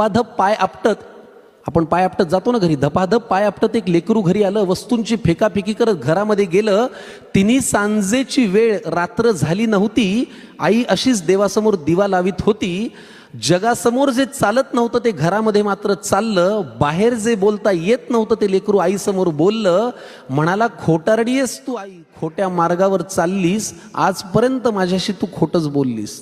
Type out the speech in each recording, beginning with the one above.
धपाधप पाय आपटत, आपण पाय आपटत जातो ना घरी, धपाधप पाय आपटत एक लेकरू घरी आलं, वस्तूंची फेकाफेकी करत घरामध्ये गेलं. तिन्ही सांजेची वेळ, रात्र झाली नव्हती. आई अशीच देवासमोर दिवा लावित होती. जगासमोर जे चालत नव्हतं ते घरामध्ये मात्र चाललं. बाहेर जे बोलता येत नव्हतं ते लेकरू आईसमोर बोललं. म्हणाला, खोटारडी आहेस तू आई, खोट्या मार्गावर चाललीस, आजपर्यंत माझ्याशी तू खोटंच बोललीस.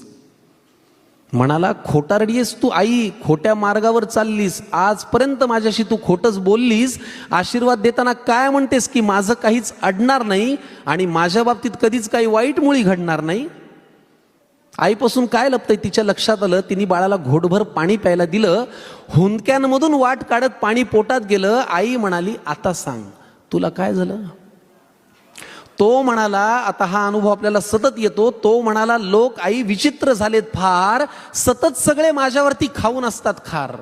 म्हणाला, खोटारडी आहेस तू आई, खोट्या मार्गावर चाललीस, आजपर्यंत माझ्याशी तू खोटंच बोललीस. आशीर्वाद देताना काय म्हणतेस की माझं काहीच अडणार नाही आणि माझ्या बाबतीत कधीच काही वाईट मुळी घडणार नाही. आईपासून काय लपतंय तिच्या लक्षात आलं. तिने बाळाला घोटभर पाणी प्यायला दिलं. हुंदक्यांमधून वाट काढत पाणी पोटात गेलं. आई म्हणाली, आता सांग तुला काय झालं. तो म्हणाला, आता हा अनुभव आपल्याला सतत येतो. तो म्हणाला, लोक आई विचित्र झालेत फार, सतत सगळे माझ्यावरती खाऊन असतात खार.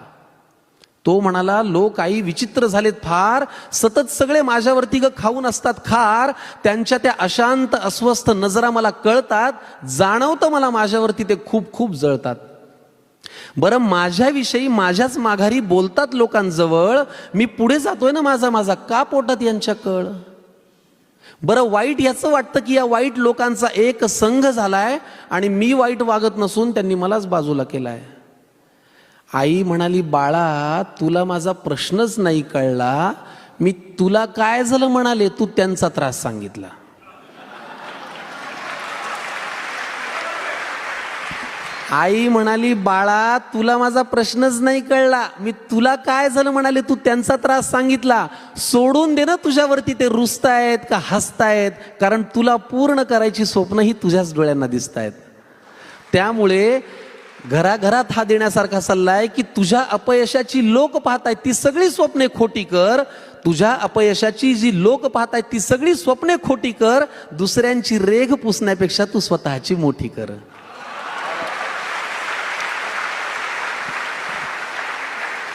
तो म्हणाला, लोक आई विचित्र झालेत फार, सतत सगळे माझ्यावरती खाऊन असतात खार. त्यांच्या त्या अशांत अस्वस्थ नजरा मला कळतात, जाणवतं मला माझ्यावरती ते खूप खूप जळतात. बरं, माझ्याविषयी माझ्याच माघारी बोलतात लोकांजवळ, मी पुढे जातोय ना माझा माझा, का पोटात यांच्या कळ. बरं, वाईट याचं वाटतं की या वाईट लोकांचा एक संघ झालाय आणि मी वाईट वागत नसून त्यांनी मलाच बाजूला केलाय. आई म्हणाली, बाळा तुला माझा प्रश्नच नाही कळला. मी तुला काय झालं म्हणाले, तू त्यांचा त्रास सांगितला. आई म्हणाली, बाळा तुला माझा प्रश्नच नाही कळला. मी तुला काय झालं म्हणाले, तू त्यांचा त्रास सांगितला. सोडून दे ना तुझ्यावरती ते रुसतायत का हसतायत, कारण तुला पूर्ण करायची स्वप्न ही तुझ्याच डोळ्यांना दिसतायत. त्यामुळे घराघरात हा देण्यासारखा सल्ला आहे की तुझ्या अपयशाची लोक पाहतायत ती सगळी स्वप्ने खोटी कर. तुझ्या अपयशाची जी लोक पाहतायत ती सगळी स्वप्ने खोटी कर. दुसऱ्यांची रेघ पुसण्यापेक्षा तू स्वतःची मोठी कर.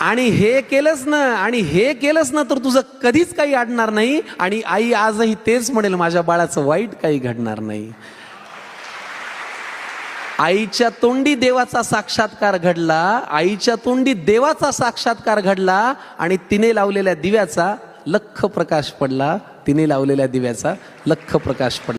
आणि हे केलंस ना तर तुझं कधीच काही अडणार नाही. आणि आई आजही तेच म्हणेल, माझ्या बाळाचं वाईट काही घडणार नाही. आईच्या तोंडी देवाचा साक्षात्कार घडला, आईच्या तोंडी देवाचा साक्षात्कार घडला आणि तिने लावलेल्या दिव्याचा लख प्रकाश पडला. तिने लावलेल्या दिव्याचा लख प्रकाश पडला.